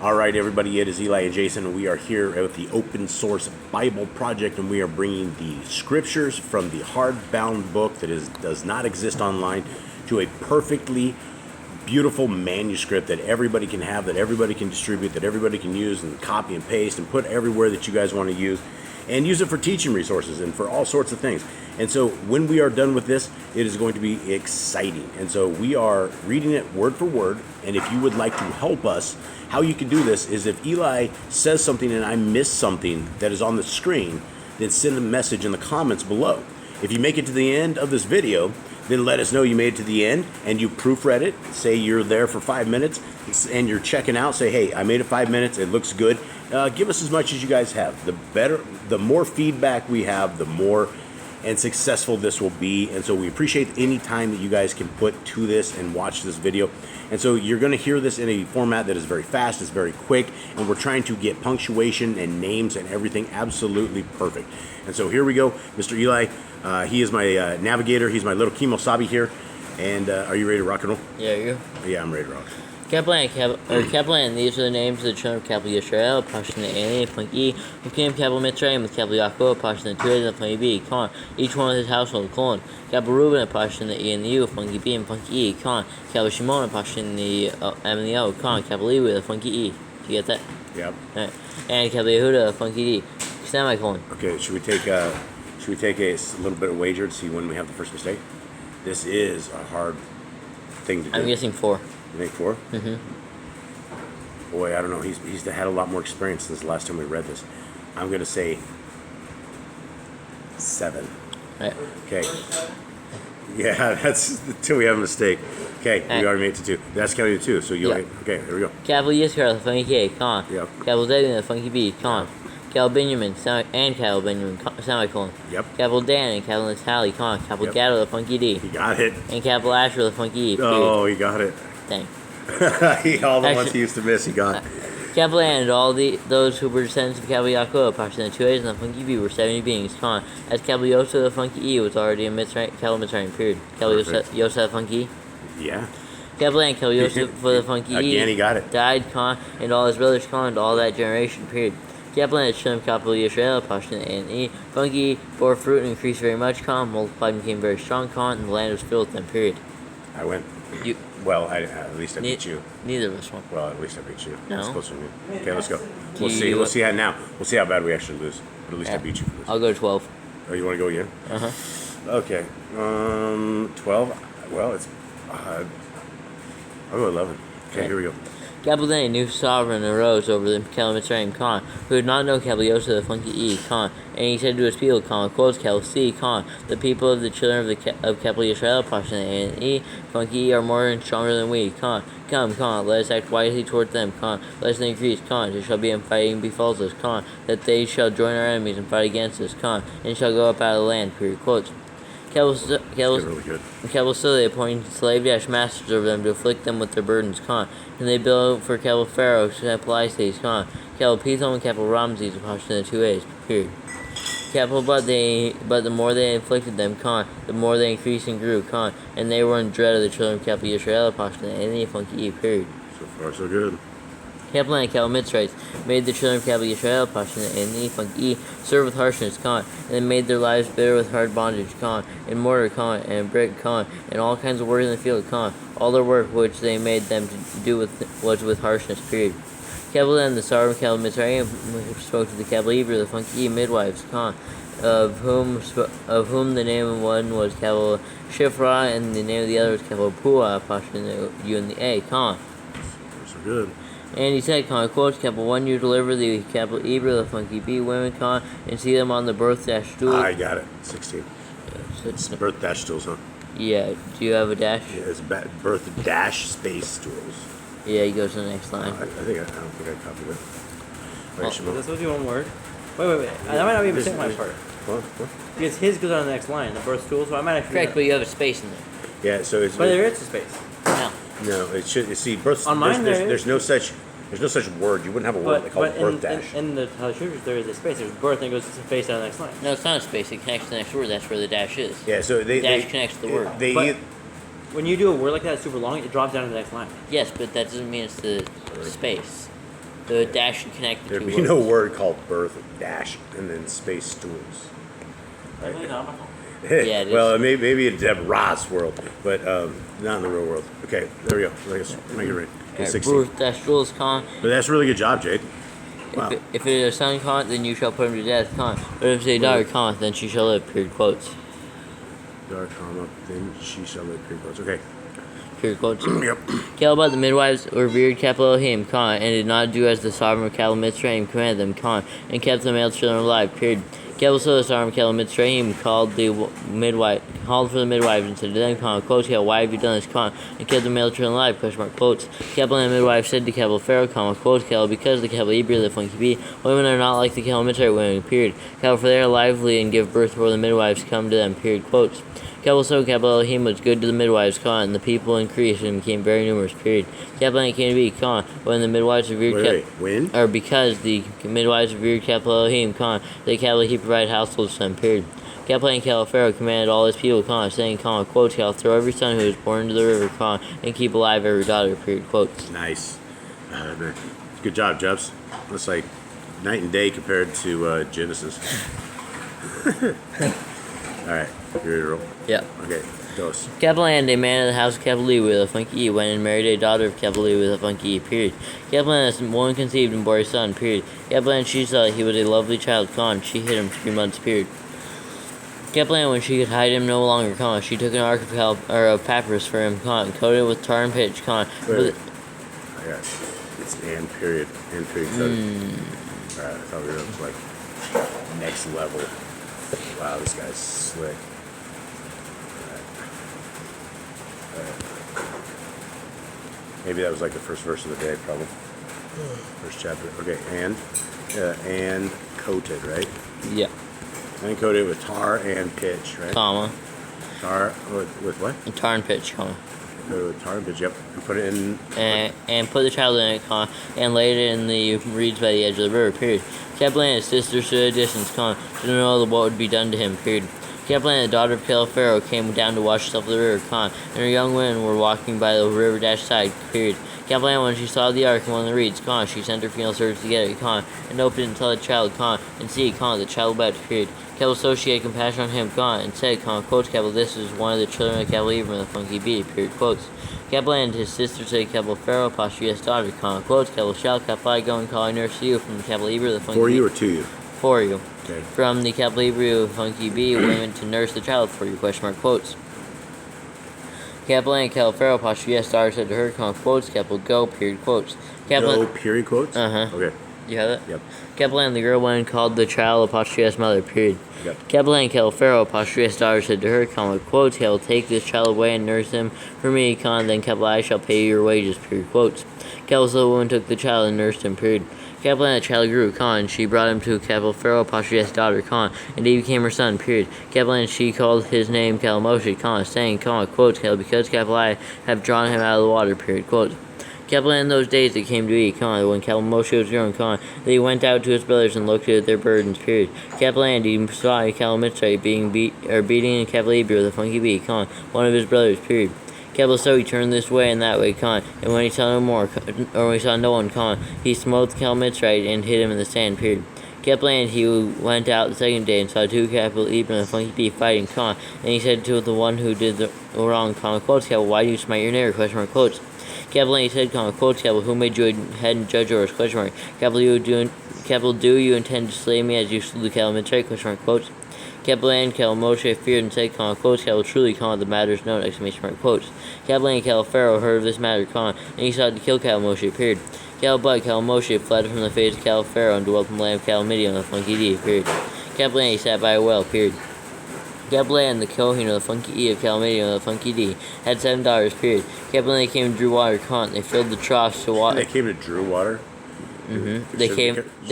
All right, everybody, it is Eli and Jason, and we are here with the Open Source Bible Project, and we are bringing the scriptures from the hardbound book that does not exist online to a perfectly beautiful manuscript that everybody can have, that everybody can distribute, that everybody can use and copy and paste and put everywhere that you guys want to use, and use it for teaching resources and for all sorts of things. And so when we are done with this, it is going to be exciting. And so we are reading it word for word, and if you would like to help us, how you can do this is if Eli says something and I miss something that is on the screen, then send a message in the comments below. If you make it to the end of this video, then let us know you made it to the end and you proofread it. Say you're there for 5 minutes and you're checking out. Say, hey, I made it 5 minutes. It looks good. Give us as much as you guys have. The better, the more feedback we have, the more and successful this will be. And so we appreciate any time that you guys can put to this and watch this video. And so you're going to hear this in a format that is very fast, it's very quick, and we're trying to get punctuation and names and everything absolutely perfect. And so here we go. Mr. Eli, he is my navigator. He's my little kemosabe here. And are you ready to rock and roll? Yeah, you? Yeah, I'm ready to rock. Kaplan, these are the names of the children of Kaplan Yisrael, Pashtan A, Plank E, who came Kaplan Mitzrayim with Kaplan Yaakov, Pashtan 2 and Plank B, Con, each one of his household, colon, Kaplan Reuben, Pashtan the E and the U, Plank B and Plank E, Con, Kaplan Shimon, Pashtan the M and the O, Con, Kaplan Levi, the Plank E. Do you get that? Yep. Alright. And Kaplan Yehuda, Plank D, semicolon. Okay, should we take a little bit of wager to see when we have the first mistake? This is a hard thing to do. I'm guessing 4. You think 4? Mm-hmm. Boy, I don't know. He's had a lot more experience since the last time we read this. I'm going to say 7. Right. Okay. Yeah, that's until we have a mistake. Okay, we already made it to 2. That's counting to 2. So you okay? Here we go. Kaplan Yisrael, the Funky K, Con. Yep. Kaplan Zebulun, the Funky B, Con. Kaplan Benjamin, and Kaplan Benjamin, semicolon. Yep. Kaplan Dan and Kaplan Natali, Con. Kaplan Gado, the Funky D. You got it. And Kaplan Asher, the Funky E. Period. Oh, you got it. Dang. All the ones he used to miss, he got. Kaplan and all those who were descendants of Kaplan Yaakov, Pashtan 2 A's and the Funky B were 70 beings, Con. As Kaplan Yosef, the Funky E was already a Kaplan Mitzrayim, period. Kaplan Yosef, the Funky E. Yeah. Kaplan and Kaplan Yosef for the Funky E. Again, he got it. Died, Con, and all his brothers, Con, and all that generation, period. Kaplan had Shem, Kaplan Yisrael, Pashtan and E. Funky bore fruit and increased very much, Con, multiplied and became very strong, Con, and the land was filled with them, period. I win. You. Well, at least I beat you. Neither of us won. Well, at least I beat you. No. That's closer to me. Okay, let's go. We'll see. We'll see how now. We'll see how bad we actually lose. But at least I beat you for this. I'll go 12. Oh, you want to go again? Okay. 12. Well, it's. I'll go 11. Okay, here we go. Kaplan, a new sovereign, arose over the Kaplan Mitzrayim, Con, who did not know Kaplan Yosef, the Funky E, Con, and he said to his people, Con, quotes Kaplan C, Con, the people of the children of Kaplan Yisrael, Pashtan A and E, Funky E, are more and stronger than we, Con, come, Con, let us act wisely toward them, Con, let us increase, Con, there shall be in fighting befalls us, Con, that they shall join our enemies and fight against us, Con, and shall go up out of the land, period, quotes. Kaplan still they appointed slave-masters over them to afflict them with their burdens, Con, and they built for Kaplan Pharaoh, Kaplan Con, Kaplan Pithom and Kaplan Ramses, Pashtan the 2 A's, period. Kaplan, but the more they inflicted them, Con, the more they increased and grew, Con, and they were in dread of the children of Kaplan Yisrael, Pashtan and the Funky E, period. So far, so good. Kaplan and Kaplan Mitzrites made the children of Kaplan Yisrael, Pashtan and the Funky E, serve with harshness, Con, and they made their lives bitter with hard bondage, Con, and mortar, Con, and brick, Con, and all kinds of work in the field, Con. All their work which they made them to do was with harshness, period. Kaplan and the sovereign of Kaplan Mitzrayim spoke to the Kaplan Eber, the Funky E midwives, Con, of whom the name of one was Kaplan Shifra, and the name of the other was Kaplan Pua, Pashtan the U and the A, Con. So good. And he said, Con, quotes, Kaplan 1, you deliver the Kaplan Eber, the Funky B women, Con, and see them on the birth dash stool. I got it. 16. It's birth dash stools, huh? Yeah. Do you have a dash? Yeah, it's birth dash space stools. Yeah, he goes to the next line. I don't think I copied it. Right, Shimon. That's supposed to be one word. Wait. That might not be a mistake on my part. What? Because his goes on the next line, the birth stool, so I might actually. Correct, but you have a space in there. Yeah, so it's. But there is a space. No. No, it should. See, birth. On mine, there's no such word. You wouldn't have a word called birth dash. In the scriptures, there is a space. There's birth, and it goes to space down the next line. No, it's not a space. It connects to the next word. That's where the dash is. Yeah, so The dash connects to the word. But when you do a word like that, it's super long. It drops down to the next line. Yes, but that doesn't mean it's the space. The dash should connect the There'd two be no words. word called birth with dash and then space stools. I really not my fault. Yeah, it Well, is. maybe it's a Ross world, but not in the real world. Okay, there we go. Let's make it right. Okay, 16. Birth dash rules con. But that's a really good job, Jake. Wow. If it is a son con, then you shall put him to death con. But if it is a daughter con, then she shall live. Period quotes. Dark comma, then she shall live. Period quotes. Okay. Period quotes. Yep. Caleb the midwives revered capital Elohim con, and did not do as the sovereign of Caleb Mitzrayim commanded them con, and kept the male children alive. Period. Caleb so the sovereign of Caleb Mitzrayim called for the midwives and said to them con, quotes, Caleb, why have you done this con, and kept the male children alive? Question mark quotes. Caleb and the midwife said to Caleb Pharaoh con, quotes Caleb, because the Caleb Hebrew the funky bee, women are not like the Caleb Mitzrayim women. Period. Caleb, for they are lively and give birth before the midwives come to them. Period quotes. Caleb so Capital Elohim was good to the midwives, con, and the people increased and became very numerous, period. Capital came to be, con, when the midwives revered When? or because the midwives revered Capital Elohim, con, they Capital he provided households for them, period. Capital and Cal Pharaoh commanded all his people, con, saying, con, quote, Cal, throw every son who is born into the river, con, and keep alive every daughter, period, quotes. Nice. Man. Good job, Jubs. Looks like night and day compared to Genesis. All right, you ready to roll? Yeah. Okay, dose. Kaplan, a man of the house of Kapali with a funky E, went and married a daughter of Kapali with a funky E, period. Kaplan, a woman conceived and bore a son, period. Kaplan, she saw he was a lovely child, con, she hid him 3 months, period. Kaplan, when she could hide him no longer, con, she took an ark of papyrus for him, con, coated it with tar and pitch, con. Wait. I got it. It's and period. And period. Alright, I thought we were up to like next level. Wow, this guy's slick. Alright. Maybe that was like the first verse of the day, probably. First chapter. Okay, and coated, right? Yeah. And coated with tar and pitch, right? Comma. Tar with what? And tar and pitch, comma. Coated with tar and pitch. Yep. And put it in. And put the child in it, con, and laid it in the reeds by the edge of the river, period. Kaplan and his sister stood at a distance, con, to know what would be done to him, period. Kaplan, the daughter of Pharaoh, came down to wash herself at the river, con, and her young women were walking by the river dash side, period. Kaplan, when she saw the ark among the reeds, con, she sent her female servants to get it, con, and opened it and saw the child, con, and see, con, the child wept, period. Kaplan, so she had compassion on him, con, and said, con, quotes, Kaplan, this is one of the children of Kaplan, even the funky bee, period, quotes. Kaplan and his sister said, Kaplan Pharaoh, posthumous daughter, con, quotes, Kaplan, shall Kaplan go and call I nurse you from the Kaplan Hebrew, the funky For bee. you or to you? For you. Okay. From the Kaplan Hebrew, funky bee, women to nurse the child for you, question mark, quotes. Kaplan and Kaplan Pharaoh, posthumous daughter, said to her, con, quotes, Kaplan, go, period, quotes. Go, period quotes? Uh-huh. Okay. You have it? Yep. Kaplan, the girl, went and called the child apostrophe mother, period. Yep. Kaplan and Kel Pharaoh, apostrophe daughter, said to her, comma, quotes, Kel, take this child away and nurse him for me, con, then Kaplan, I shall pay you your wages, period, quotes. Kel, so the woman took the child and nursed him, period. Kaplan, the child grew, con, she brought him to Kaplan Pharaoh, apostrophe daughter, con, and he became her son, period. Kaplan, she called his name Kel Moshe, con, saying, con, quotes, Kel, because Kaplan, I have drawn him out of the water, period, quotes. Kaplan, in those days it came to be, con, when Kaplan Moshe was grown, con, that he went out to his brothers and looked at their burdens, period. Kaplan, he saw Kaplan Mitzrayim beating Kaplan Hebrew with a funky bee, con, one of his brothers, period. Kaplan, so he turned this way and that way, con, and when he saw no more, or when he saw no one, con, he smote Kaplan Mitzrayim and hid him in the sand, period. Kaplan, he went out the second day and saw two Kaplan Hebrew and a funky bee fighting, con, and he said to the one who did the wrong, con, quotes, Kaplan, why do you smite your neighbor, question mark, quotes. Kaplan, he said, quotes, Kaplan, who made you a head and judge over us, question mark. Kaplan, do you intend to slay me as you slew the Kaplan Mitzrayim, question mark, quotes. Kaplan, Moshe feared and said, quotes, Kaplan, truly, the matter is known, exclamation mark, quotes. Kaplan and Pharaoh heard of this matter, and he sought to kill Moshe, period. But Moshe fled from the face of Pharaoh and dwelt in the land of Midian on the funky D, period. Kaplan, he sat by a well, period. Kaplan, the Kohen of the funky E of Midian of the funky D, had 7 daughters, period. Kaplan, they came and drew water, they filled the troughs to water. They came to drew water? Mm-hmm. They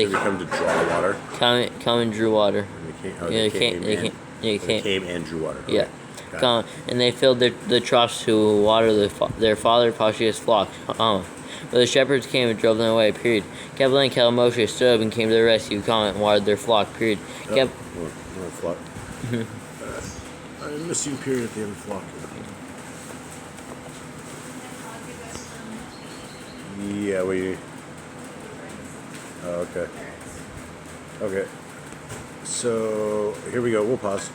come to draw water? Come and drew water. They came and drew water. Okay. Yeah. And they filled the troughs to water their father Pashia's flock. But the shepherds came and drove them away, period. Kaplan and Moshe stood up and came to their rescue, and watered their flock, period. Flock. I'm missing period at the end of flock. Yeah, Oh, okay. Okay. So here we go. We'll pause.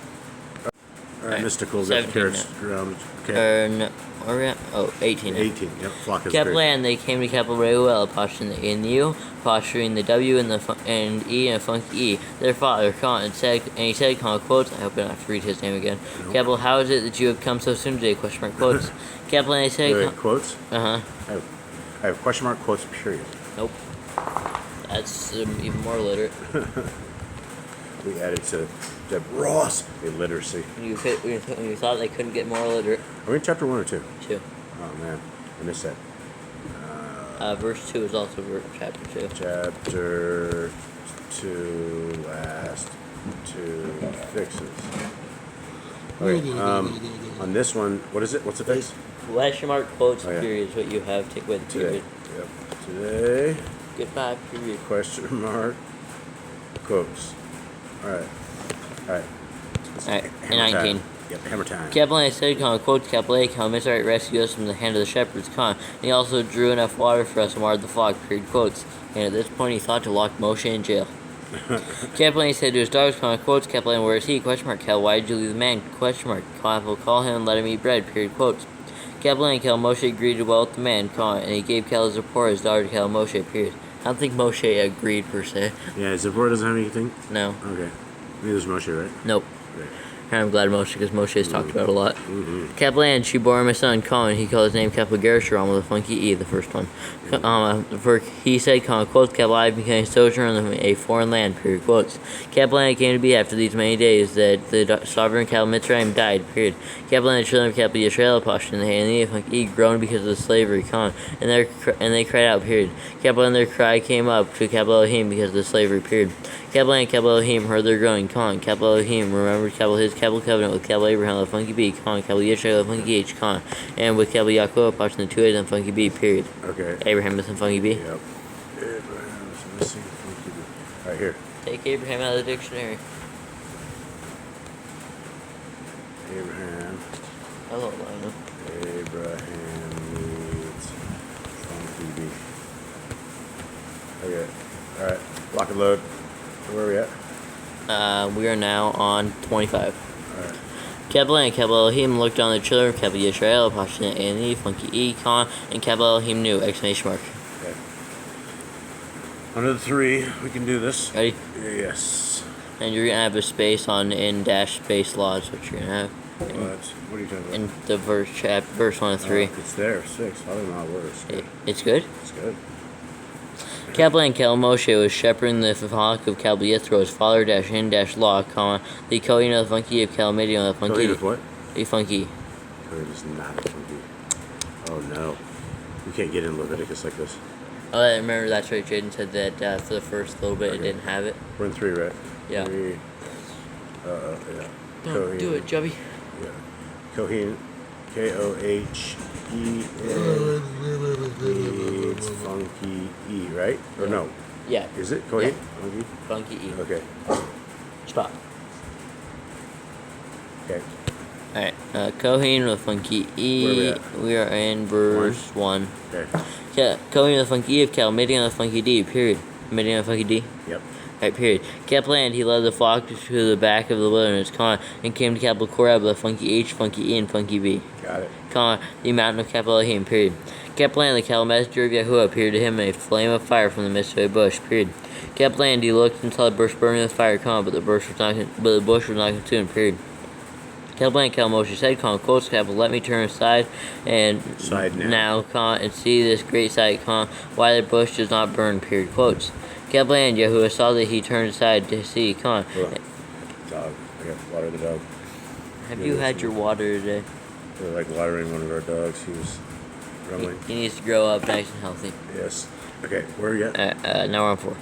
All right, mystical. Got the 17 carrots now. around. Okay. No, where are we at? Oh, 18 now. 18. Yep. Flock is Capital great. A, and they came to capital Reuel, posturing the E and the U, posturing the W and the and E and a funky E. Their father, Con, and he said, Con, quotes, I hope I don't have to read his name again. Nope. Capital, how is it that you have come so soon today? Question mark, quotes. Capital, and they said, Wait, quotes? uh-huh. I have question mark quotes period. Nope. That's even more literate. We added to Deb Ross illiteracy. You thought they couldn't get more literate. Are we in chapter 1 or 2? 2. Oh man, I missed that. Verse 2 is also chapter 2. Chapter 2, last 2 fixes. Okay, on this one, what is it? What's the fix? Question mark, quotes, Oh, yeah. period is what you have. Take away the Today. period. Yep. Today, Goodbye, period. question mark, quotes. Alright. Alright. Alright, Hammer 19. time. Yep, hammer time. Capital A said, Con, quotes Capital A, Con, Mizraite rescued us from the hand of the shepherds, Con, and he also drew enough water for us and watered the flock, period, quotes. And at this point, he thought to lock Moshe in jail. Capital A said to his daughters, Con, quotes Capital A, where is he? Question mark, Cal, why did you leave the man? Question mark, Capital, call him and let him eat bread, period, quotes. Capital A and Cal, Moshe agreed to well with the man, Con, and he gave Cal Zipporah, his daughter, to Cal, Moshe, period. I don't think Moshe agreed, per se. Yeah, Zipporah doesn't have anything? No. Okay. Neither does Moshe, right? Nope. Okay. And I'm glad Moshe, because Moshe has talked about it a lot. Mm-hmm. Capital A, and she bore him a son, Con. He called his name Capital Gershon with a funky E, the first one. For he said, Con, quotes, Capital I became a sojourner in a foreign land, period, quotes. Capital A came to be after these many days that the sovereign Capital Mitzrayim died, period. Capital A and the children of Capital Yisrael, Pashto, and the hand of funky E, groaned because of the slavery, Con. And they cried out, period. Capital A and their cry came up to Capital Elohim because of the slavery, period. Capital A and Capital Elohim heard their groaning, Con. Capital Elohim remembered his Capital Covenant with Capital Abraham, the funky B, Con. Capital Yisrael, the funky H, Con. And with Capital Yaakov, Pashto, the 2 A's and funky B, period. Okay. Abraham is in funky B. Yep. Abraham's missing funky B. Alright, here. Take Abraham out of the dictionary. Abraham. Hello, Lionel. Abraham needs funky B. Okay. Alright. Lock and load. Where are we at? We are now on 25. Alright. Capital A and Capital Elohim looked on the children of Capital Yisrael, Pashto, A and E, funky E, Con, and Capital Elohim knew, exclamation mark. Okay. Under the 3, we can do this. Ready? Yes. And you're gonna have a space on in dash space law is what you're gonna have. What are you talking about? In the verse 1 of 3. It's there. 6. I don't know how it works. It's good? It's good. Capital and Cal Moshe was shepherding the flock of Cal Yithro, his father dash in dash law, comma, the Kohen of the funky of Cal Midian of the funky. Kohen of what? A funky. Kohen is not a funky. Oh no. We can't get in Leviticus like this. Oh, I remember that's right. Jaden said that for the first little bit it didn't have it. We're in 3, right? Yeah. 3. Yeah. No, do it, Jubby. Yeah. Kohen. Kohen needs funky E, right? Or no? Yeah. Is it Kohen? Yeah. Funky? Funky E. Okay. Stop. Okay. Alright, Kohen with funky E. Where are we at? We are in verse 1. Okay. Kohen with funky E of Cal Midian of the funky D, period. Midian of the funky D? Yep. Right, period. Capital Land, he led the flock to the back of the wilderness, Con, and came to Capital Korab with funky H, funky E, and funky B. Got it. Con, the mountain of Capital Elohim, period. Capital Land, the cattle messenger of Yahuwah, appeared to him in a flame of fire from the midst of a bush, period. Capital Land, he looked and saw the bush burning with fire, Con, but the bush was not consumed, period. Capital Land, Cal Moshe said, Con, quotes, Capital, let me turn aside and Side now. Con, and see this great sight, Con, why the bush does not burn, period, quotes. Capital Land, Yahuwah saw that he turned aside to see, Con. Dog. I got to water the dog. Have you had your water today? We're like watering one of our dogs. He was grumbling. He needs to grow up nice and healthy. Yes. Okay, where are you at? Now we're on 4.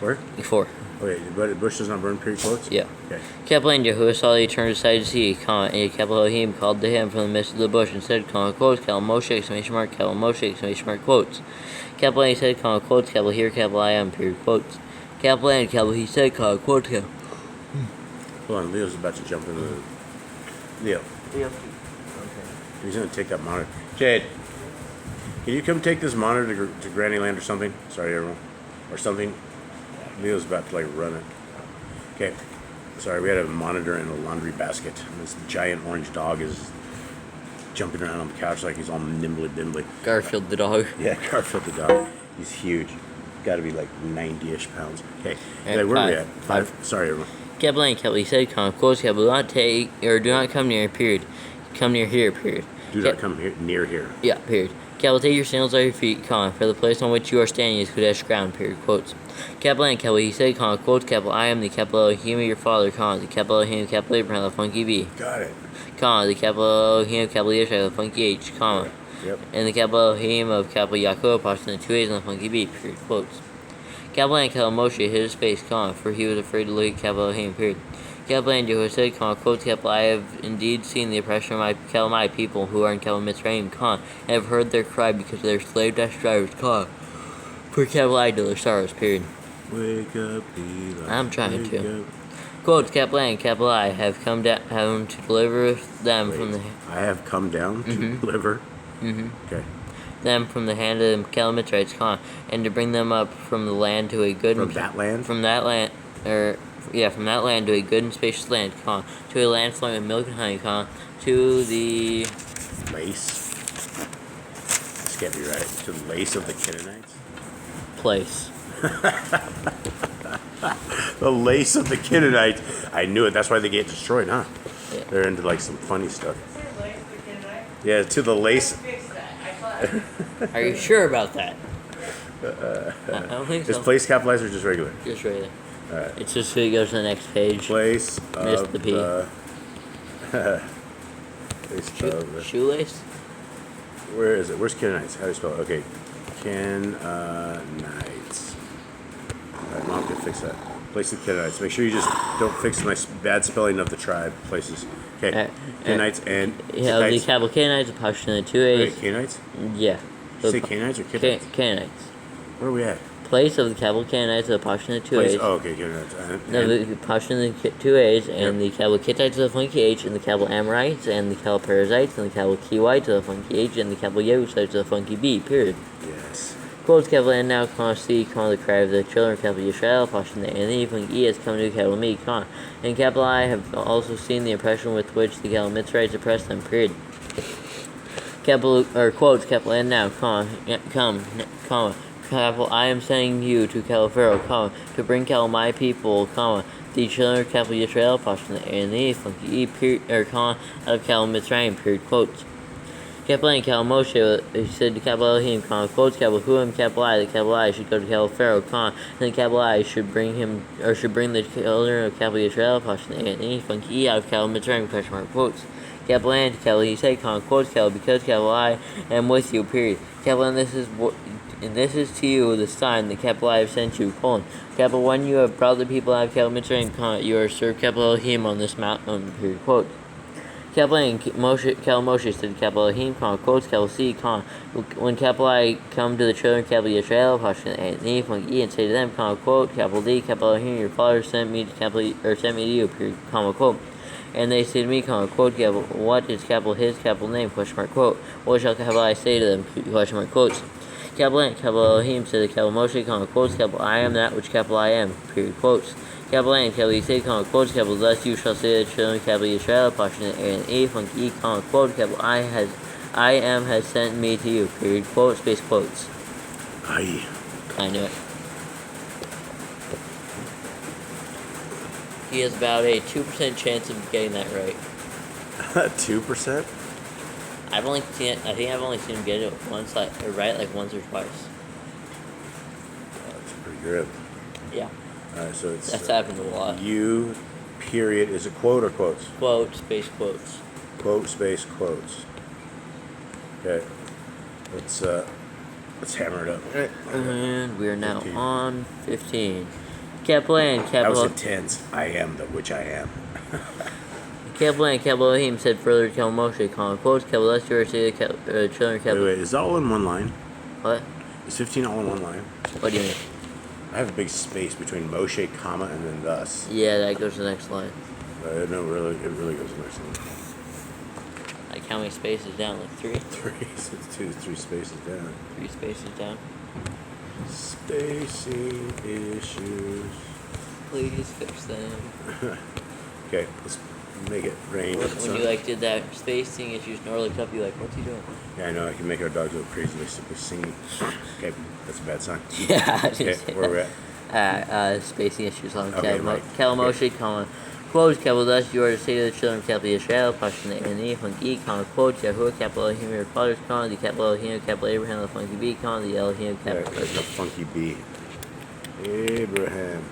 Where? 4. Okay, but the bush does not burn, period, quotes? Yeah. Okay. Capital Land, Yahuwah saw that he turned aside to see, Con, and Capital Elohim called to him from the midst of the bush and said, Con, quotes, Cal Moshe, exclamation mark, Cal Moshe, exclamation mark, quotes. Capital Land, he said, Con, quotes, Capital here, Capital I am, period, quotes. Capital Land, Capital, he said, Con, quotes, Cal. Hold on, Leo's about to jump into the... Leo. Okay. He's going to take that monitor. Jade, can you come take this monitor to Granny Land or something? Sorry, everyone. Or something. Leo's about to like run it. Okay. Sorry, we had a monitor and a laundry basket. And this giant orange dog is jumping around on the couch like he's all nimbly bimbly. Garfield the dog. Yeah, Garfield the dog. He's huge. Got to be like 90-ish pounds. Okay. Where are we at? Five. Sorry, everyone. Capel and Capel, he said, quotes, Capel, do not take, or do not come near, period. Come near here, period. Do not come here, near here. Yeah, period. Capel, take your sandals off your feet, for the place on which you are standing is Kodesh ground, period. Quotes. Capel and Capel, he said, quotes, Capel, I am the Capel Elohim of your father, the Capel Elohim, Capel Abraham, the funky B. Got it. The Capel Elohim, Capel Yeshua, the funky H, Yep. and the Capel Elohim of Capel Yaakov, the 2 A's, and the funky B, period. Quotes. Capel and Capel Moshe hid his face, for he was afraid to look at Capel Elohim, period. Capel and Jehoshaphat said, quotes, Capel, I have indeed seen the oppression of my people who are in Capel Mitzrayim, and have heard their cry because of their slave-drivers, for Capel idol sorrows, period. Wake up, Eli. I'm trying to. Quotes, Capel and Capel I have come down to deliver them from the... I have come down to deliver? Okay. them from the hand of the Calamitrites, and to bring them up from the land to a good... From that land? From that land to a good and spacious land, to a land flowing with milk and honey, to the... Lace? This can't be right. To the lace of the Canaanites? place. The lace of the Canaanites. I knew it. That's why they get destroyed, huh? Yeah. They're into like some funny stuff. Yeah, to the lace. Are you sure about that? I don't think so. Is place capitalized or just regular? Just right there. Alright. It's just so it goes to the next page. Place Missed of the P. Place of the... Shoelace? Where is it? Where's Canaanites? How do you spell it? Okay. Canaanites. Alright, Mom can fix that. Place of Canaanites. Make sure you just don't fix my bad spelling of the tribe places. Okay. Canaanites and... Yeah, the capital Canaanites, the Pashtuns, the 2 A's. Wait, Canaanites? Yeah. Did you say Canaanites or Canaanites? Canaanites. Where are we at? Place of the capital Canaanites, the Pashtuns, the 2 A's. Oh, okay, Canaanites. No, the Pashtuns, the 2 A's, and the capital Kittites, the funky H, and the capital Amorites, and the capital Perizzites, and the capital Kiwites, the funky H, and the capital Yebusites, the funky B, period. Yes. Quotes capital and now see the cry of the children of capital Yisrael, Pashtan, and the funky E has come to capital Me, and capital I have also seen the oppression with which the capital Mitzrites oppress them, period. Capital, or quotes, capital and now, capital I am sending you to capital Pharaoh, to bring capital my people, the children of capital Yisrael, Pashtan, and the funky E, period, or out of capital Mitzrayim, period, quotes. Capital and Capital Moshe, he said to Capital Elohim, quotes Capital Huim, Capital I, the Capital I should go to Capital Pharaoh, and the Capital I should bring him, or should bring the children of Capital Yisrael, Pashtan, and any funky E out of Capital Mitzrayim, question mark, quotes. Capital and Capital, he said, quotes Capital, because Capital I am with you, period. Capital, and this is to you the sign that Capital I have sent you, Capital, when you have brought the people out of Capital Mitzrayim, you are served Capital Elohim on this mountain, period, quote. Capital and Moshe said to Capital Elohim, quotes Capital C, when Capital I come to the children of Capital Yisrael, Pashtan, and the funky E, and say to them, quote, Capital D, Capital Elohim, your father sent me to you, period, quote. And they say to me, quote, Capital, what is Capital his Capital name, question mark, quote. What shall Capital I say to them, question mark, quotes. Capital and Capital Elohim said to Capital Moshe, quotes Capital, I am that which Capital I am, period, quotes. Capital and Capital Yisrael, quotes Capital, thus you shall say to the children of Capital Yisrael, Pashtan, and E, funky E, quote, Capital, I am has sent me to you, period, quote, space quotes. Aye. I knew it. He has about a 2% chance of getting that right. 2%? I think I've only seen him get it once, once or twice. That's pretty good. Yeah. Alright, so it's... That's happened a lot. You, period, is it quote or quotes? Quote, space quotes. Quote, space, quotes. Okay. Let's hammer it up. And we are now 15. on 15. Capital and That Capital... was intense. I am that which I am. Capital and Capital Elohim said further to Capital Moshe, quotes Capital, lest you are say the children of Capital... Wait, is that all in one line? What? Is 15 all in one line? What do you mean? I have a big space between Moshe, comma, and then thus. Yeah, that goes to the next line. No, it really goes to the next line. Like how many spaces down? Like 3? 3 spaces down. 3 spaces down. Spacing issues. Please fix them. Okay, let's make it rain. When you like did that spacing issues, Nora looked up, you like, what's he doing? Yeah, I know. I can make our dogs go crazy by simply singing. Okay, that's a bad sign. Yeah. Okay, where are we at? Spacing issues on Okay, right. Kalamoshe, comma. Quotes, capital thus you are to say to the children of capital Israel, Pashtan and funky, comma, quotes, Yahuwah, capital Elohim, your fathers, comma, the capital Elohim, capital Abraham, the funky B, comma, the Elohim, Yeah, capital. there's a funky B. Abraham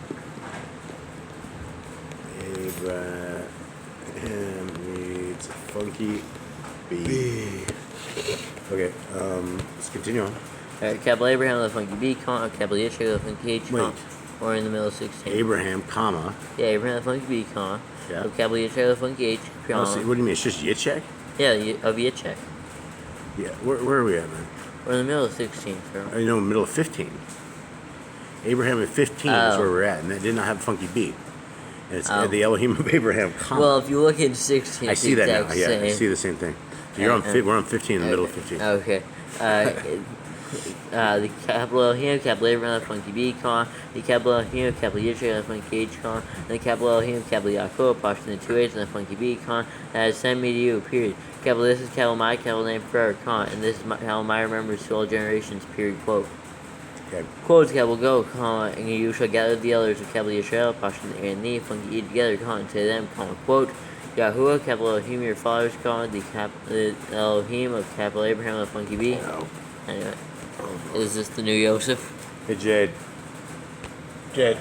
needs funky B. Okay, let's continue on. Alright, capital Abraham, the funky B, comma, capital Yishak, the funky H, comma. Wait. Or in the middle of 16. Abraham, comma. Yeah, Abraham, the funky B, comma. Yeah. Of capital Yishak, the funky H, Oh, comma. so what do you mean? It's just Yitzchak? Yeah, of Yitzchak. Yeah. Where are we at, man? We're in the middle of 16, so. You know, middle of 15. Abraham at 15 is where we're at, and that did not have funky B. And it's the Elohim of Abraham, comma. Well, if you look at 16, I see that now. exact Yeah, I same. see the same thing. So we're on 15 in the middle of 15. Okay. The capital Elohim, capital Abraham, funky B, comma. The capital Elohim, capital Yisrael, funky H, comma. And the capital Elohim, capital Yaakov, Pashtan the 2 H's, and the funky B, comma. That has sent me to you, period. Capital, this is capital my capital name forever, comma. And this is how my remembers to all generations, period, quote. Okay. Quotes, capital go, comma. And you shall gather the elders of capital Yisrael, Pashtan and the funky E together, comma. And say to them, comma, quote. Yahuwah, capital Elohim, your fathers, comma. The Elohim of capital Abraham, the funky B. No. Anyway. Is this the new Yosef? Hey, Jade. Jade.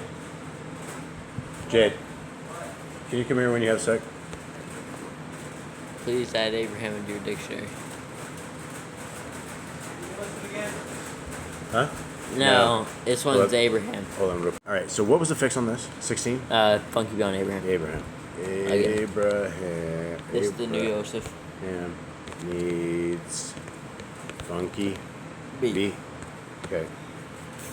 Can you come here when you have a sec? Please add Abraham into your dictionary. Huh? No, this one's What? Abraham. Hold on. All right. So what was the fix on this? 16? Funky Bone Abraham. Abraham. Okay. Abraham. This is the new Yosef. Abraham needs funky B. Okay.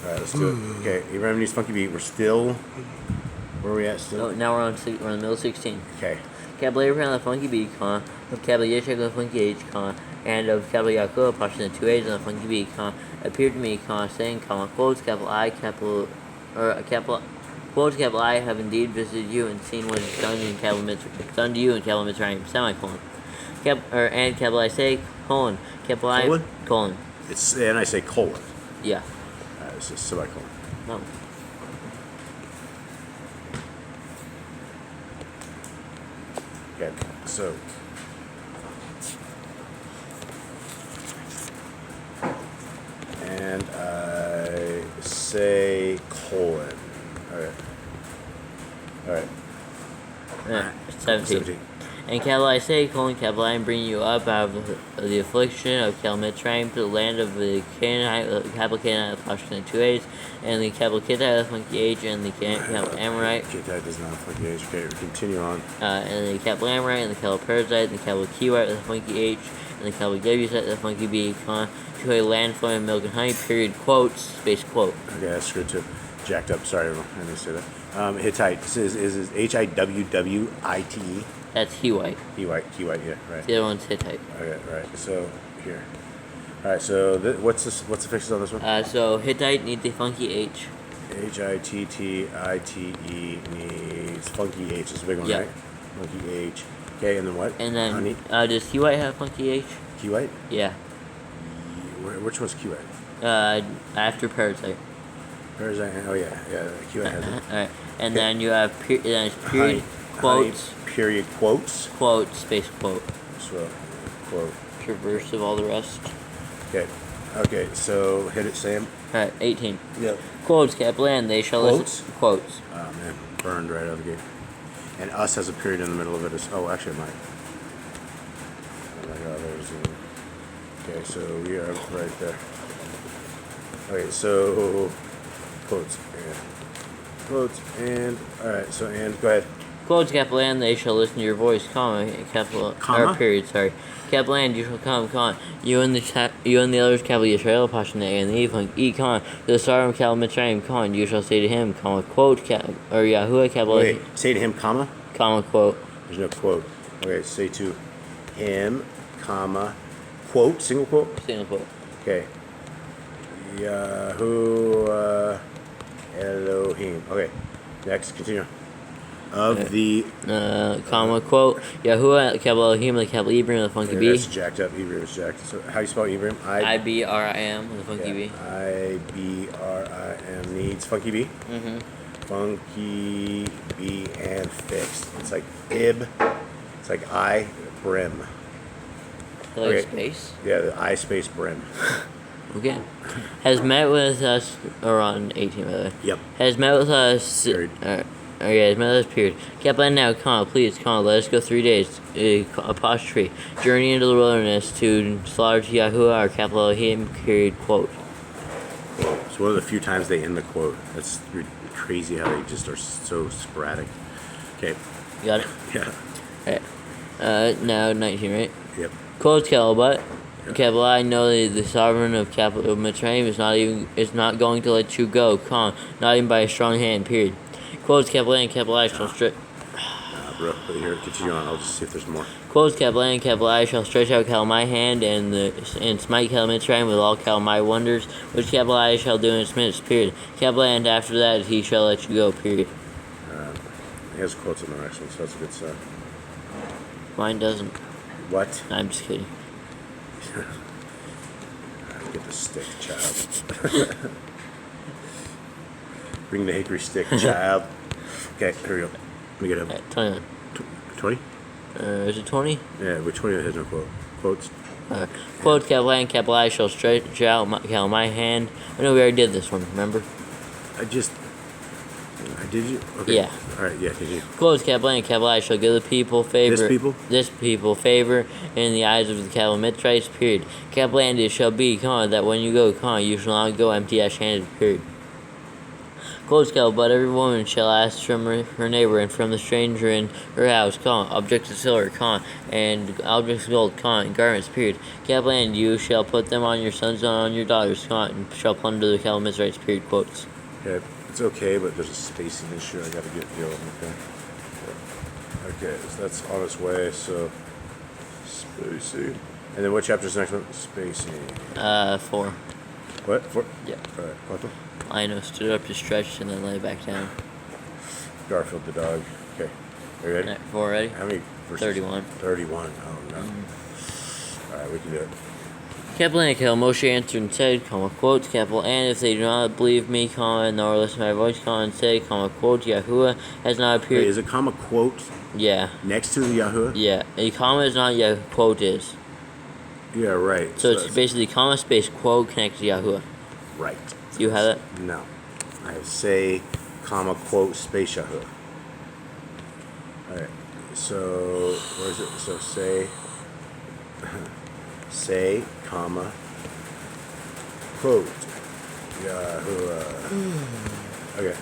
All right, let's do it. Okay, Abraham needs funky B. We're still. Where are we at still? Oh, now we're in the middle of 16. Okay. Capital Abraham, the funky B, comma. Of capital Yishak, the funky H, comma. And of capital Yaakov, Pashtan the 2 H's, and the funky B, comma. Appeared to me, comma, saying, comma, quotes, capital I, capital. Or capital. Quotes, capital I have indeed visited you and seen what is done in capital Mitzrayim. Done to you in capital Mitzrayim. Semicolon. And capital I say, colon. Capital I. Colon? Colon. And I say colon. Yeah. It's just semicolon. No. Okay, so. And I say colon. Alright. 17. And capital I say, colon, capital I am bringing you up out of the affliction of Cal Mitzrayim to the land of the Canaanite, capital Canaanite, Pashtan 2 A's, and the capital Kittite, the funky H, and the capital Amorite. Kittite does not have funky H. Okay, we continue on. And the capital Amorite, and the capital Perizzite, and the capital Kiwite, the funky H, and the capital Jebusite, the funky B, to a land flowing with milk and honey, period, quotes, space quote. Okay, that's screwed too. Jacked up. Sorry, I didn't say that. Hittite. This is Hiwwite. That's Hiwite. Hiwite, yeah, right. The other one's Hittite. Okay, right. So here. All right. So what's the fixes on this one? So Hittite needs a funky H. Hittite needs funky H. This is a big one, Yep. right? Funky H. Okay, and then what? And then Honey? does Hiwite have funky H? Kiwite? Yeah. Which one's Kiwite? After Perizzite. Parasite. Oh yeah, Kiwite has it. Alright. And then you have period, Honey, quotes, period, quotes. quote, space quote. So, quote. Traverse of all the rest. Okay, so hit it, Sam. Alright, 18. Yep. Quotes, capital N, they shall Quotes? listen. Quotes. Oh man, burned right out of the gate. And us has a period in the middle of it. Actually it might. Oh my god, there's okay, so we are right there. Okay, so quotes and alright, so and go ahead. Quotes, capital N, they shall listen to your voice, comma, capital, Comma? or period, sorry. Capital N, you shall come, comma. You and the others, capital Yisrael, Pashtan and the E, comma. The star of capital Mitzrayim, comma. You shall say to him, comma, quote, or Yahuwah, capital. Wait, say to him, comma? Comma, quote. There's no quote. Okay, say to him, comma, quote, single quote? Single quote. Okay. Yahuwah, name. Okay, next, continue. Of the Comma, quote, Yahuwah, capital Elohim, the capital Ibrahim, the funky B. that's jacked up. Ibrahim is jacked. So how you spell Ibrahim? IBRIM, the funky B. IBRIM needs funky B. Mm-hmm. Funky B and fixed. It's like ib. It's like I brim. Like Okay. space? Yeah, the I space brim. Okay. Has met with us, or on 18 by the way. Yep. Has met with us. Period. Okay, has met with us, period. Kaplan now, comma, please, comma, let us go 3 days. Apostrophe. Journey into the wilderness to slaughter to Yahuwah, our capital Elohim, period, quote. It's one of the few times they end the quote. That's crazy how they just are so sporadic. Okay. You got it? Yeah. Alright. Now 19, right? Yep. Quotes Calbat. Capital I know that the sovereign of capital Mitzrayim is not going to let you go, comma, not even by a strong hand, period. Quotes capital A and capital I shall stretch. Bro, but here, continue on. I'll just see if there's more. Quotes capital A and capital I shall stretch out cal my hand and smite cal Mitzrayim with all cal my wonders, which capital I shall do in its midst, period. Capital A, and after that he shall let you go, period. He has quotes in the next one, so that's a good sign. Mine doesn't. What? I'm just kidding. Get the stick, child. Bring the hickory stick, child. Okay, here we go. Let me get up. Alright, 21. 20? Is it 20? Yeah, which 20 has no quote? Quotes? Quote capital A and capital I shall stretch out my hand. I know we already did this one, remember? Did you? Okay. Yeah. Alright, yeah, continue. Quotes capital A and capital I shall give the people favor. This people? Favor in the eyes of the capital Mitzrites, period. Capital A, and it shall be, comma, that when you go, comma, you shall not go empty-handed, period. Quotes capital, but every woman shall ask from her neighbor and from the stranger in her house, comma, objects of silver, comma, and objects of gold, comma, and garments, period. Capital A, and you shall put them on your sons and on your daughters, comma, and shall plunder the capital Mitzrites, period, quotes. Okay, it's okay, but there's a spacing issue I gotta get deal with, okay? Okay, so that's on its way, so spacing. And then what chapter's the next one? Spacing. 4. What? 4? Yeah. Alright, what? Lionel stood up to stretch and then lay back down. Garfield the dog. Okay. Are you ready? Alright, 4 ready? How many verses? 31. 31. Oh no. Alright, we can do it. Capital A, capital Moshe answered and said, comma, quote, capital, and if they do not believe me, comma, nor listen to my voice, comma, and say, comma, quote, Yahuwah has not appeared. Wait, is it comma quote Yeah. next to the Yahuwah? Yeah. A comma is not Yah, quote is. Yeah, right. So it's basically comma space quote connected to Yahuwah. right. Do you have that? No. I have say, comma, quote, space Yahuwah. Alright. So, where is it? So say, say, comma, quote, Yahuwah. Okay.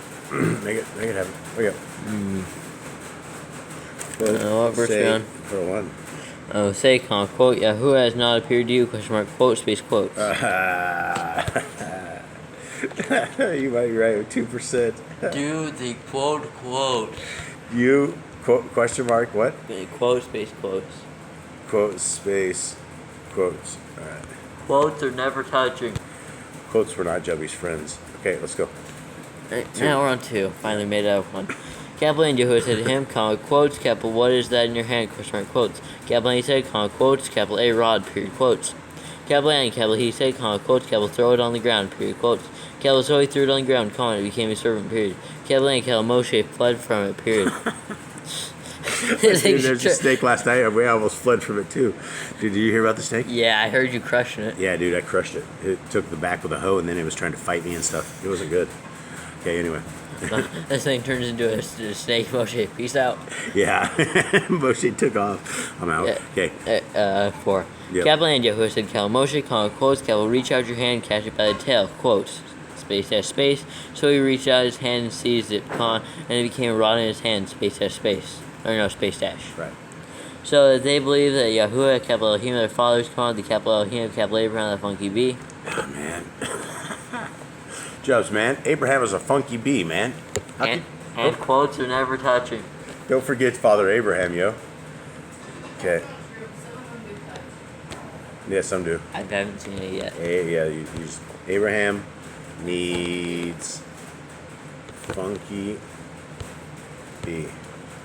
make it happen. Okay. What verse say, we on? For one. Oh, say, comma, quote, Yahuwah has not appeared to you, question mark, quote, space quotes. You might be right with 2%. Dude, the quote. You, quote, question mark, what? Quote, space quotes. Quote, space, quotes. Alright. Quotes are never touching. Quotes were not Jubby's friends. Okay, let's go. Right, now we're on 2. Finally made it out of 1. Capital and Yahuwah said to him, comma, quotes, capital, what is that in your hand, question mark, quotes. Capital he said, comma, quotes, capital A, rod, period, quotes. Capital and capital he said, comma, quotes, capital, throw it on the ground, period, quotes. Capital, so he threw it on the ground, comma, and it became a servant, period. Capital and capital, Moshe fled from it, period. Dude, there's a snake last night. We almost fled from it too. Dude, did you hear about the snake? Yeah, I heard you crushing it. Yeah, dude, I crushed it. It took the back with a hoe, and then it was trying to fight me and stuff. It wasn't good. Okay, anyway. This thing turns into a snake, Moshe. Peace out. Yeah, Moshe took off. I'm out. Yeah. Okay. 4. Yep. Capital and Yahuwah said, Cal Moshe, comma, quotes, Cal, reach out your hand, catch it by the tail, quotes, space dash space. So he reached out his hand and seized it, comma, and it became a rod in his hand, space dash space. Or no, space dash. Right. So that they believe that Yahuwah, capital Elohim, their fathers, comma, the capital Elohim, capital Abraham, the funky bee. Oh, man. Jobs, man. Abraham is a funky bee, man. And quotes are never touching. Don't forget Father Abraham, yo. Okay. Yeah, some do. I haven't seen it yet. Yeah, you just, Abraham needs Funky B.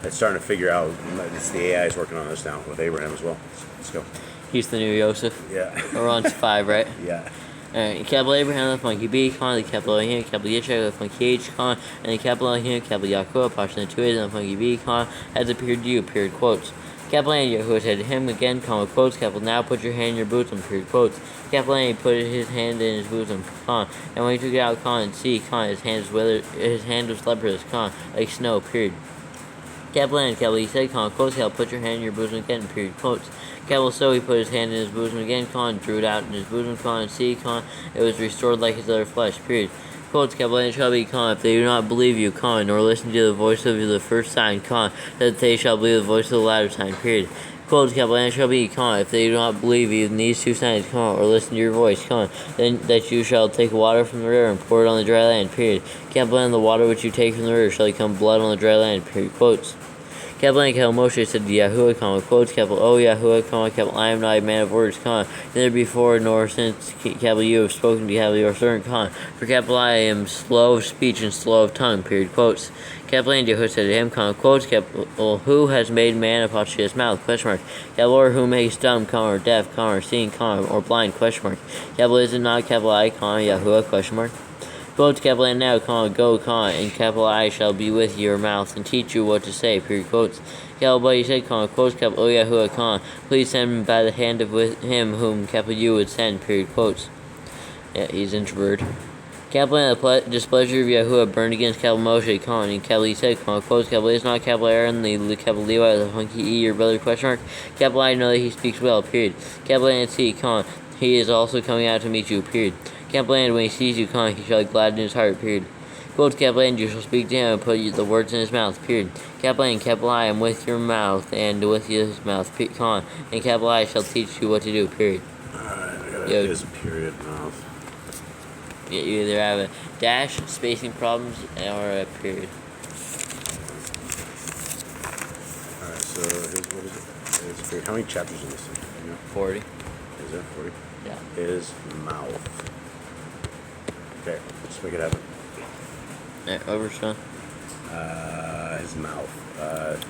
It's starting to figure out. It's the AI is working on this now with Abraham as well. Let's go. He's the new Joseph. Yeah. We're on to 5, right? Yeah. Alright, capital Abraham, the funky B, the capital Abraham, capital Yitzchak, the funky H, and the capital Abraham, capital Yaakov, the 2 A's, and the funky B, has appeared to you, period quotes. Capital A, Yahuwah said to him again, quotes, capital now put your hand in your bosom, period quotes. Capital A put his hand in his bosom, and when he took it out, and see, his hand was leprous, like snow, period. Capital N, capital he said, quotes, capital put your hand in your bosom again, period quotes. Capital so he put his hand in his bosom again, drew it out in his bosom, and see, it was restored like his other flesh, period. Quotes, capital N shall be, if they do not believe you, nor listen to the voice of the first sign, that they shall believe the voice of the latter sign, period. Quotes, capital N shall be, if they do not believe you in these 2 signs, or listen to your voice, then that you shall take water from the river and pour it on the dry land, period. Capital N, the water which you take from the river shall become blood on the dry land, period. Quotes. Capital N, capital Moshe said to Yahuwah, quotes, capital O Yahuwah, capital I am not a man of words, neither before nor since, capital you have spoken to capital your servant, for capital I am slow of speech and slow of tongue, period, quotes. Capital N, Yahuwah said to him, quotes, capital who has made man of his mouth, question mark, capital or who makes dumb, or deaf, or seeing, or blind, question mark, capital is it not capital I, Yahuwah, question mark. Quotes, capital N now, go, and capital I shall be with your mouth and teach you what to say, period, quotes. Capital but he said, quotes, capital O Yahuwah, please send him by the hand of with him whom capital you would send, period, quotes. Yeah, he's introverted. Capital N, the displeasure of Yahuwah burned against capital Moshe, and capital he said, quotes, capital is not capital Aaron, the capital Levi, the funky E, your brother, question mark. Capital I know that he speaks well, period. Capital N, C, he is also coming out to meet you, period. Capital N, when he sees you, he shall gladden his heart, period. Quotes, capital N, you shall speak to him and put the words in his mouth, period. Capital N, capital I am with your mouth and with his mouth, and capital I shall teach you what to do, period. Alright, I gotta is a period mouth. Yeah, you either have a dash, spacing problems, or a period. Alright, so what is it? It's period. How many chapters in this thing? You know? 40. Is there 40? Yeah. His mouth. Okay, let's make it happen. Alright, over, son. His mouth.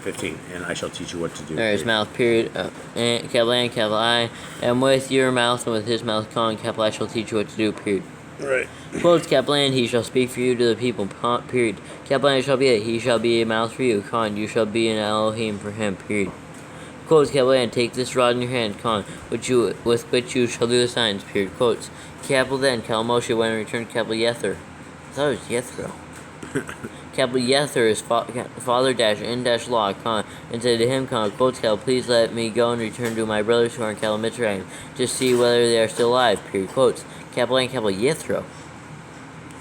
15. And I shall teach you what to do. Alright, his mouth, period. And capital N, capital I am with your mouth and with his mouth, capital I shall teach you what to do, period. Right. Quotes, capital N, he shall speak for you to the people, period. Capital N shall be it, he shall be a mouth for you, you shall be an Elohim for him, period. Quotes, capital N, take this rod in your hand, with which you shall do the signs, period. Quotes. Capital then, capital Moshe went and returned capital Yether. I thought it was Yethro. Capital Yether is father dash in dash law, and said to him, quotes, capital, please let me go and return to my brothers who are in capital Mitzrayim, to see whether they are still alive, period. Quotes. Capital N, capital Yethro.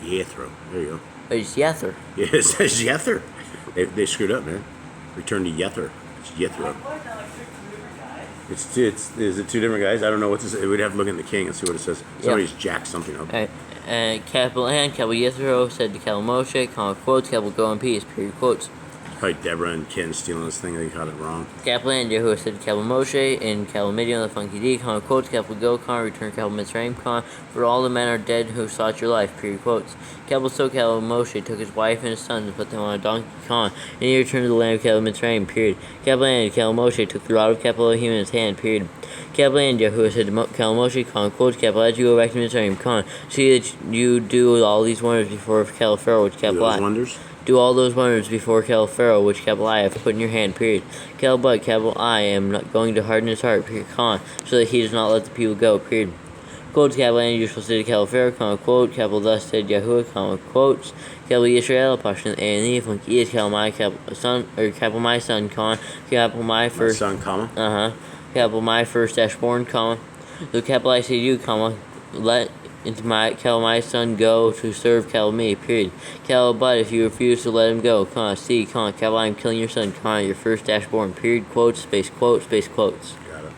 Yethro. There you go. But it's Yether. Yeah, it says Yether. They screwed up, man. Return to Yether. It's Yethro. Is it 2 different guys? I don't know what this is. We'd have to look in the king and see what it says. Somebody's jacked something up. Alright. Capital N, capital Yethro said to capital Moshe, quotes, capital go in peace, period, quotes. Probably Deborah and Ken stealing this thing. They got it wrong. Capital N, Yahuwah said to capital Moshe, and capital Midian, the funky D, quotes, capital go, return capital Mitzrayim, for all the men are dead who sought your life, period, quotes. Capital so capital Moshe took his wife and his sons and put them on a donkey, and he returned to the land of capital Mitzrayim, period. Capital N, capital Moshe took the rod of capital Elohim in his hand, period. Capital N, Yahuwah said to capital Moshe, quotes, capital, as you go back to Mitzrayim, see that you do all these wonders before capital Pharaoh, which capital I. Wonders? Do all those wonders before capital Pharaoh, which capital I have put in your hand, period. Capital but, capital I am not going to harden his heart, period, so that he does not let the people go, period. Quotes, capital N, you shall say to capital Pharaoh, quote, capital thus said Yahuwah, quotes, capital Yisrael, Pashan, and if when he is capital my son, or capital my son, capital my first. My son, Capital my first born, so capital I say to you, let into my capital my son go to serve capital me, period. Capital but if you refuse to let him go, see, capital I am killing your son, your first born, period, quotes, space quotes. Got it.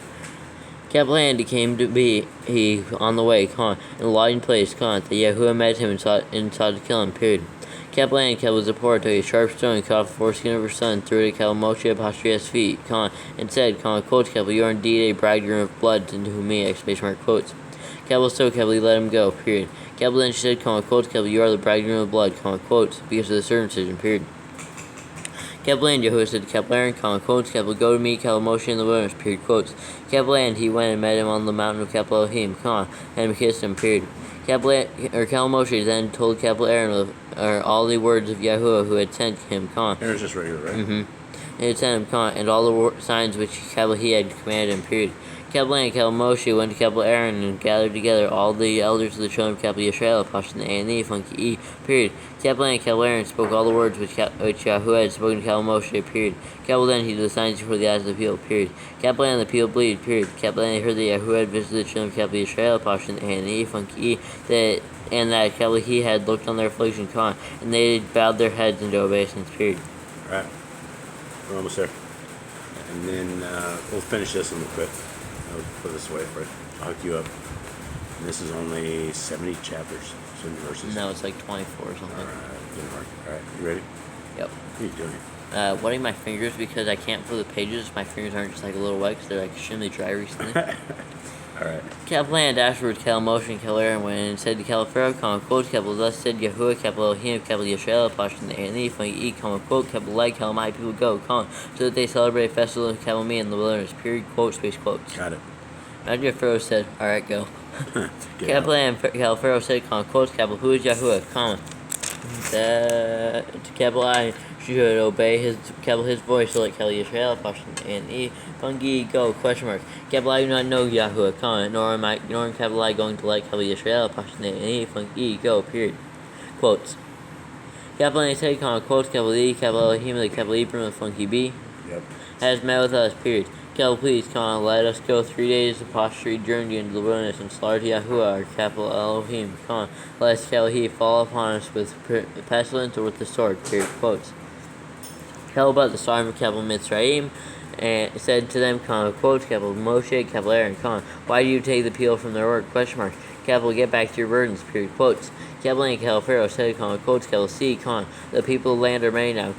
Capital N came to be he on the way, in a lodging place, that Yahuwah met him and sought to kill him, period. Capital N, capital Zipporah took a sharp stone, cut off the foreskin of her son, threw it at capital Moshe apostrophe S feet, and said, quotes, capital, you are indeed a bridegroom of blood to me, space mark, quotes. Capital so, capital he let him go, period. Capital then she said, quotes, capital you are the bridegroom of blood, quotes, because of the circumcision, period. Capital and Yahuwah said to capital Aaron, quotes, capital go to meet capital Moshe in the wilderness, period, quotes. Capital and he went and met him on the mountain of capital Elohim, and kissed him, period. Capital Moshe then told capital Aaron all the words of Yahuwah who had sent him, Aaron's just right here, right? And he had sent him, and all the signs which capital he had commanded him, period. Capital and capital Moshe went to capital Aaron and gathered together all the elders of the children of capital Yisrael, Pashtan A&E, Funky E, period. Capital and capital Aaron spoke all the words which Yahuwah had spoken to capital Moshe, period. Capital then he did the signs before the eyes of the people, period. Capital and the people believed, period. Capital and they heard that Yahuwah had visited the children of capital Yisrael, Pashtan A&E, Funky E, and that capital he had looked on their affliction, and they bowed their heads into obeisance, period. Alright. We're almost there. And then we'll finish this and we'll quit. I'll put this away for it. I'll hook you up. And this is only 70 chapters, 70 verses. No, it's like 24 or something. Alright, didn't work. Alright, you ready? Yep. What are you doing? Wetting my fingers because I can't flip the pages. My fingers aren't just like a little wet because they're like extremely dry recently. Alright. Capital and afterwards, Capital Moshe and Capital Aaron went and said to Capital Pharaoh, quote, capital thus said Yahuwah, capital Elohim, capital Yisrael, Pashtan A&E, Funky E, quote, capital like, capital my people go, so that they celebrate a festival of capital me in the wilderness, period, quote, space quotes. Got it. Imagine if Pharaoh said, alright, go. Get Capital out. and Capital Pharaoh said, quote, capital who is Yahuwah, that capital I should obey his voice, so like capital Yisrael, Pashtan A&E, Funky go, question mark. Capital I do not know Yahuwah, nor am capital I going to like capital Yisrael, Pashtan A&E, Funky go, period. Quotes. Capital A said, quotes, capital E, capital Elohim, the capital Ibram, the Funky B, Yep. has met with us, period. Capital please, let us go 3 days of prostrate journey into the wilderness and slaughter Yahuwah, our capital Elohim, lest capital he fall upon us with pestilence or with the sword, period, quotes. Capital about the storm of capital Mitzrayim, and said to them, quotes, capital Moshe, capital Aaron, why do you take the people from their work, question mark. Capital get back to your burdens, period, quotes. Capital and capital Pharaoh said, quotes, capital see, the people of the land are many now,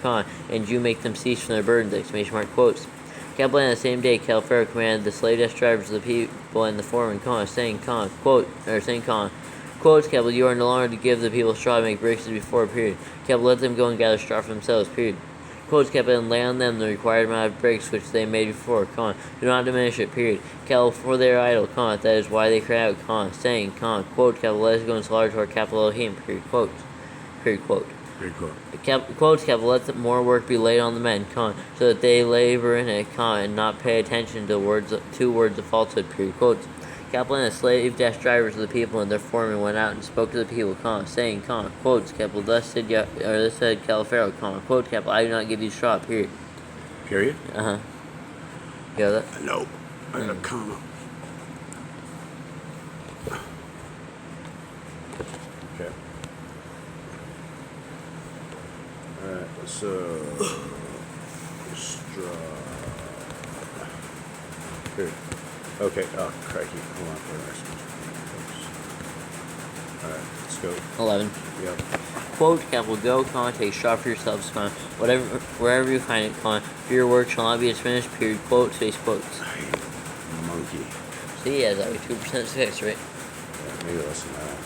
and you make them cease from their burdens, exclamation mark, quotes. Capital and the same day, capital Pharaoh commanded the slave desk drivers of the people and the foreman, saying, quotes, capital you are no longer to give the people straw to make bricks as before, period. Capital let them go and gather straw for themselves, period. Quotes, capital and lay on them the required amount of bricks which they made before, do not diminish it, period. Capital for they are idle, that is why they cry out, saying, quote, capital let us go and slaughter to our capital Elohim, period, quotes, period, quote. Very cool. Quotes, capital, let more work be laid on the men, so that they labor in it, and not pay attention to two words of falsehood, period, quotes. Capital and the slave drivers of the people and their foreman went out and spoke to the people, saying, quotes, capital, thus said capital Pharaoh, quote, capital, I do not give you straw, period. Period? You got that? Nope. I got a comma. Okay. Alright, so straw. Here. Okay, oh crikey. Hold on for the next one. Alright, let's go. 11. Yep. Quote, capital, go, take straw for yourselves, wherever you find it, for your work shall not be as finished, period, quote, space quotes. Monkey. See, he has like a 2% success rate. Yeah, maybe less than that.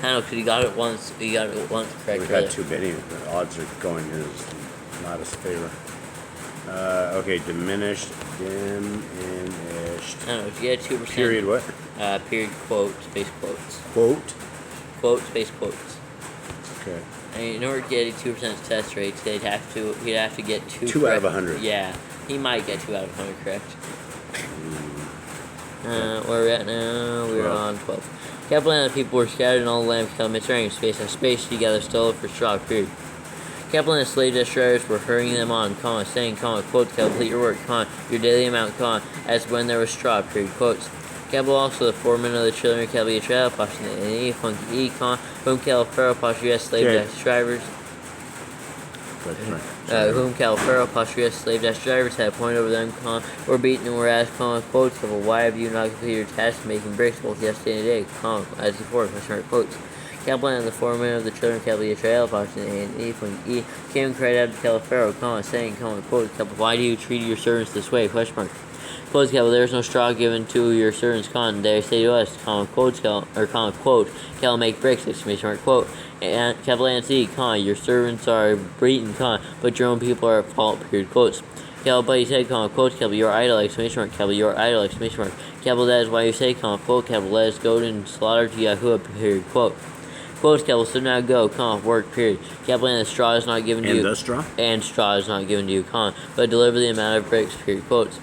I know, because he got it once correct. We got too many. The odds are going in not as favor. Okay, diminished. I don't know, if you get 2%. Period what? Period, quote, space quotes. Quote? Quote, space quotes. Okay. And in order to get a 2% success rate, he'd have to get 2 2 correct. out of 100. Yeah, he might get 2 out of 100 correct. Where are we at now? We're on 12. Capital and the people were scattered in all the land because Mitzrayim space and space together still for straw, period. Capital and the slave destroyers were hurrying them on, saying, quote, complete your work, your daily amount, as when there was straw, period, quotes. Capital also the foreman of the children of capital Yisrael, Pashtan A&E, Funky E, whom capital Pharaoh, Pashtan U.S. slave drivers, whom capital Pharaoh, Pashtan U.S. slave drivers had appointed over them, were beaten and were asked, quotes, capital, why have you not completed your task of making bricks both yesterday and today, as before, quotes. Capital and the foreman of the children of capital Yisrael, Pashtan A&E, Funky E, came and cried out to capital Pharaoh, saying, quote, capital, why do you treat your servants this way, question mark. Quotes, Cal, there is no straw given to your servants, con. They say to us, quotes, Cal, or quote, Cal, make bricks, exclamation mark, quote. And capital A and C, your servants are beaten, but your own people are at fault, period, quotes. Cal, but he said, quote, Cal, you are idle, exclamation mark, Cal, you are idle, exclamation mark. Cal, that is why you say, quote, Cal, let us go and slaughter to Yahuwah, period, quote. Quotes, Cal, so now go, work, period. Cal, and the straw is not given to you. And the straw? And straw is not given to you, but deliver the amount of bricks, period, quotes.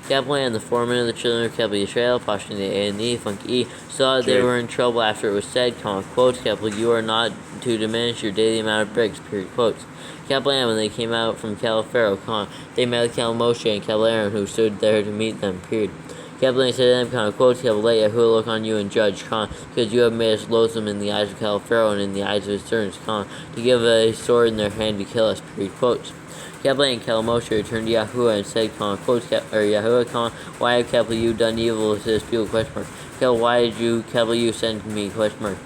Kaplan, the foreman of the children of Kaplan Israel, Pashtin the A and E, Funk E, saw that they were in trouble after it was said, quotes, Kaplan, you are not to diminish your daily amount of bricks, period, quotes. Kaplan, when they came out from Pharaoh, they met with Cal Moshe and Cal Aaron, who stood there to meet them, period. Kaplan said to them, quotes, Cal, let Yahuwah look on you and judge, because you have made us loathsome in the eyes of Cal Pharaoh and in the eyes of his servants, to give a sword in their hand to kill us, period, quotes. Kaplan and Cal Moshe returned to Yahuwah and said, quotes, Yahuwah, why have Kaplan you done evil to this people, question mark. Cal, why did you, Kaplan, you send me, question mark.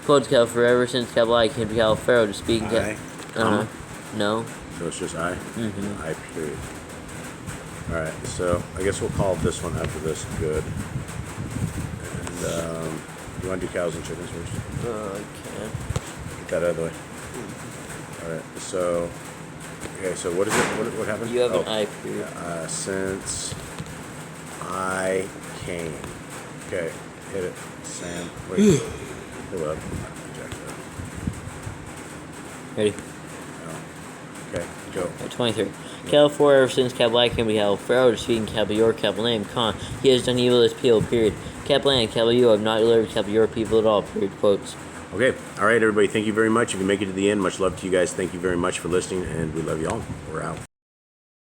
Quotes, Cal, forever since Kaplan I came to Cal Pharaoh to speak. No. So it's just I? Mm-hmm. I, period. Alright, so I guess we'll call this one after this good. And, you want to do cows and chickens first? Okay. Get that out of the way. Alright, so... Okay, so what is it? What happened? You have an I, period. Since I came. Okay, hit it, Sam. Wait. Hold up. Jack that. Ready? No. Okay, go. 23. Cal forever since Kaplan came to Cal Pharaoh to speak in Cal your Kaplan name, he has done evil to his people, period. Kaplan and Cal you have not delivered Cal your people at all, period, quotes. Okay. All right, everybody. Thank you very much. If you make it to the end, much love to you guys. Thank you very much for listening, and we love you all. We're out.